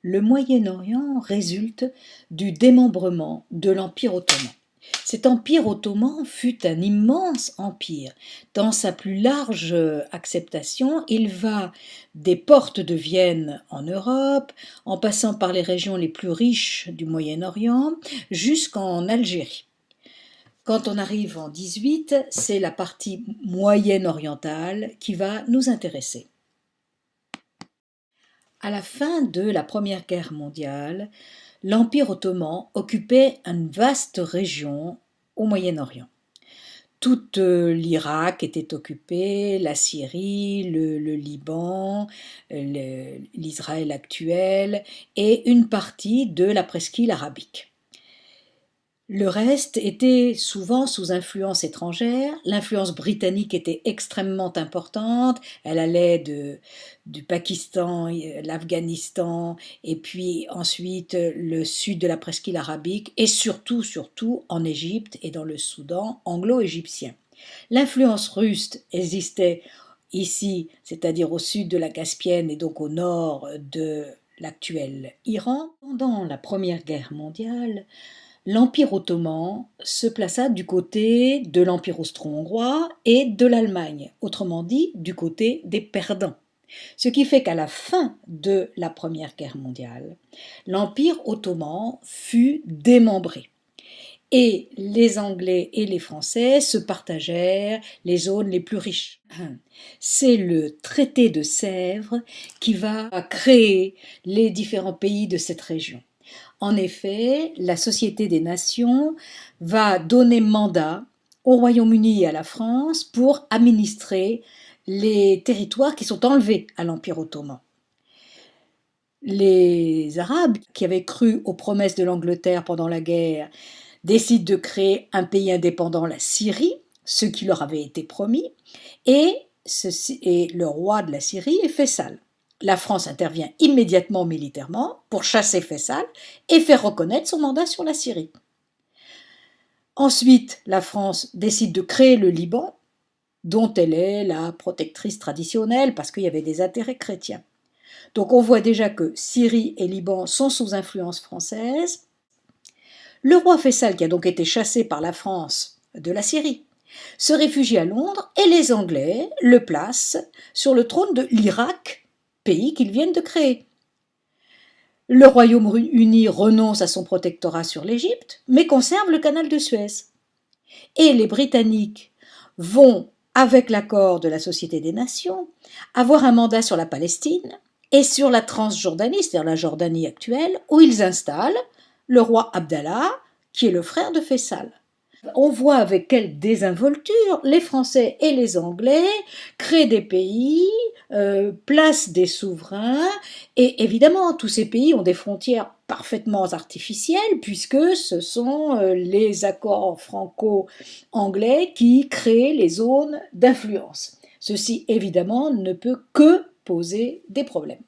Le Moyen-Orient résulte du démembrement de l'Empire ottoman. Cet empire ottoman fut un immense empire. Dans sa plus large acceptation, il va des portes de Vienne en Europe, en passant par les régions les plus riches du Moyen-Orient, jusqu'en Algérie. Quand on arrive en 18, c'est la partie moyenne-orientale qui va nous intéresser. À la fin de la Première Guerre mondiale, l'Empire ottoman occupait une vaste région au Moyen-Orient. Toute l'Irak était occupée, la Syrie, le Liban, l'Israël actuel et une partie de la presqu'île arabique. Le reste était souvent sous influence étrangère. L'influence britannique était extrêmement importante. Elle allait du Pakistan, l'Afghanistan, et puis ensuite le sud de la presqu'île arabique, et surtout en Égypte et dans le Soudan anglo-égyptien. L'influence russe existait ici, c'est-à-dire au sud de la Caspienne et donc au nord de l'actuel Iran. Pendant la Première Guerre mondiale, l'Empire ottoman se plaça du côté de l'Empire austro-hongrois et de l'Allemagne, autrement dit du côté des perdants. Ce qui fait qu'à la fin de la Première Guerre mondiale, l'Empire ottoman fut démembré. Et les Anglais et les Français se partagèrent les zones les plus riches. C'est le traité de Sèvres qui va créer les différents pays de cette région. En effet, la Société des Nations va donner mandat au Royaume-Uni et à la France pour administrer les territoires qui sont enlevés à l'Empire ottoman. Les Arabes, qui avaient cru aux promesses de l'Angleterre pendant la guerre, décident de créer un pays indépendant, la Syrie, ce qui leur avait été promis, et le roi de la Syrie est Faisal. La France intervient immédiatement militairement pour chasser Faisal et faire reconnaître son mandat sur la Syrie. Ensuite, la France décide de créer le Liban, dont elle est la protectrice traditionnelle parce qu'il y avait des intérêts chrétiens. Donc on voit déjà que Syrie et Liban sont sous influence française. Le roi Faisal, qui a donc été chassé par la France de la Syrie, se réfugie à Londres et les Anglais le placent sur le trône de l'Irak, pays qu'ils viennent de créer. Le Royaume-Uni renonce à son protectorat sur l'Égypte, mais conserve le canal de Suez. Et les Britanniques vont, avec l'accord de la Société des Nations, avoir un mandat sur la Palestine et sur la Transjordanie, c'est-à-dire la Jordanie actuelle, où ils installent le roi Abdallah, qui est le frère de Faisal. On voit avec quelle désinvolture les Français et les Anglais créent des pays, placent des souverains, et évidemment tous ces pays ont des frontières parfaitement artificielles puisque ce sont les accords franco-anglais qui créent les zones d'influence. Ceci évidemment ne peut que poser des problèmes.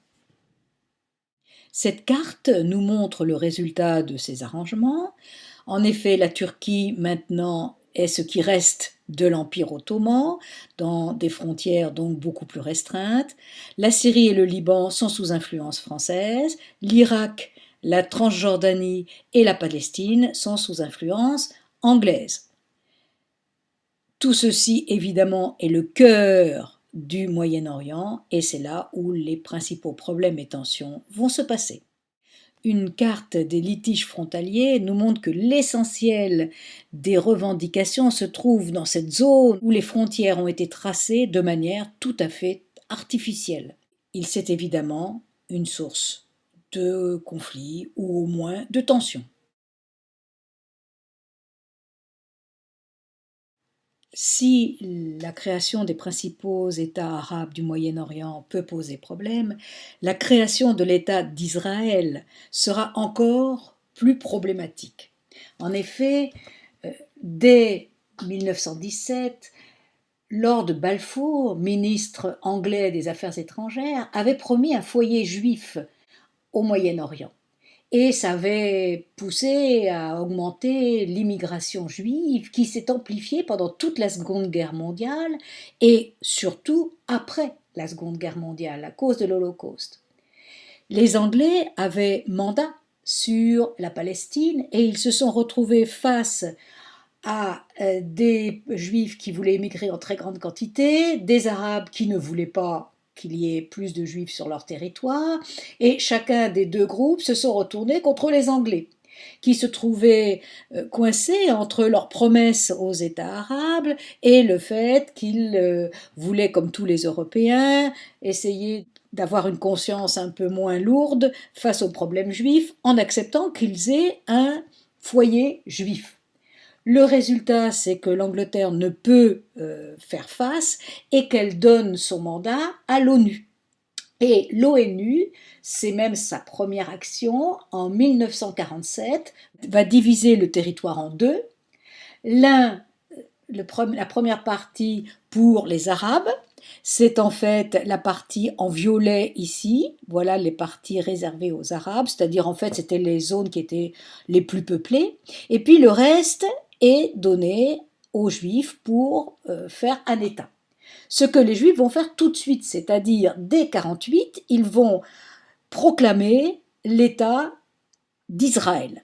Cette carte nous montre le résultat de ces arrangements. En effet, la Turquie maintenant est ce qui reste de l'Empire ottoman, dans des frontières donc beaucoup plus restreintes. La Syrie et le Liban sont sous influence française. L'Irak, la Transjordanie et la Palestine sont sous influence anglaise. Tout ceci, évidemment, est le cœur du Moyen-Orient et c'est là où les principaux problèmes et tensions vont se passer. Une carte des litiges frontaliers nous montre que l'essentiel des revendications se trouve dans cette zone où les frontières ont été tracées de manière tout à fait artificielle. C'est évidemment une source de conflits ou au moins de tensions. Si la création des principaux États arabes du Moyen-Orient peut poser problème, la création de l'État d'Israël sera encore plus problématique. En effet, dès 1917, Lord Balfour, ministre anglais des Affaires étrangères, avait promis un foyer juif au Moyen-Orient. Et ça avait poussé à augmenter l'immigration juive qui s'est amplifiée pendant toute la Seconde Guerre mondiale et surtout après la Seconde Guerre mondiale à cause de l'Holocauste. Les Anglais avaient mandat sur la Palestine et ils se sont retrouvés face à des Juifs qui voulaient émigrer en très grande quantité, des Arabes qui ne voulaient pas qu'il y ait plus de Juifs sur leur territoire, et chacun des deux groupes se sont retournés contre les Anglais, qui se trouvaient coincés entre leurs promesses aux États arabes et le fait qu'ils voulaient, comme tous les Européens, essayer d'avoir une conscience un peu moins lourde face aux problèmes juifs en acceptant qu'ils aient un foyer juif. Le résultat, c'est que l'Angleterre ne peut faire face et qu'elle donne son mandat à l'ONU. Et l'ONU, c'est même sa première action, en 1947, va diviser le territoire en deux. La première partie pour les Arabes, c'est en fait la partie en violet ici, voilà les parties réservées aux Arabes, c'est-à-dire en fait c'était les zones qui étaient les plus peuplées, et puis le reste est donné aux Juifs pour faire un État. Ce que les Juifs vont faire tout de suite, c'est-à-dire dès 1948, ils vont proclamer l'État d'Israël.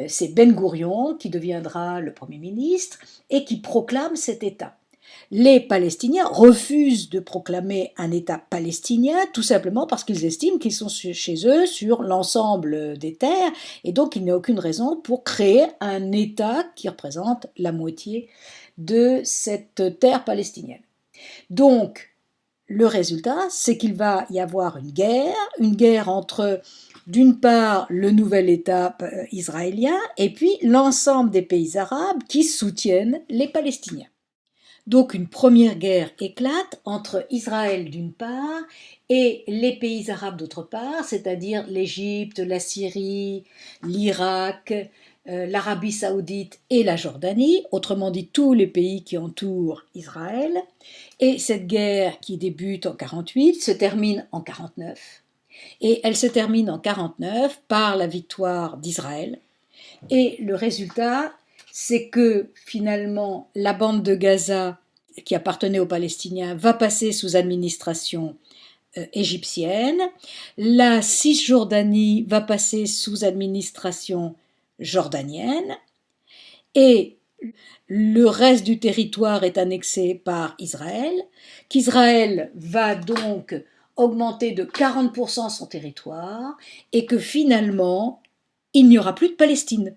C'est Ben Gourion qui deviendra le Premier ministre et qui proclame cet État. Les Palestiniens refusent de proclamer un État palestinien tout simplement parce qu'ils estiment qu'ils sont chez eux sur l'ensemble des terres et donc il n'y a aucune raison pour créer un État qui représente la moitié de cette terre palestinienne. Donc, le résultat, c'est qu'il va y avoir une guerre entre, d'une part, le nouvel État israélien et puis l'ensemble des pays arabes qui soutiennent les Palestiniens. Donc une première guerre éclate entre Israël d'une part et les pays arabes d'autre part, c'est-à-dire l'Égypte, la Syrie, l'Irak, l'Arabie saoudite et la Jordanie, autrement dit tous les pays qui entourent Israël. Et cette guerre qui débute en 1948 se termine en 1949. Et elle se termine en 1949 par la victoire d'Israël. Et le résultat, c'est que finalement la bande de Gaza qui appartenait aux Palestiniens va passer sous administration égyptienne, la Cisjordanie va passer sous administration jordanienne et le reste du territoire est annexé par Israël, qu'Israël va donc augmenter de 40% son territoire et que finalement il n'y aura plus de Palestine.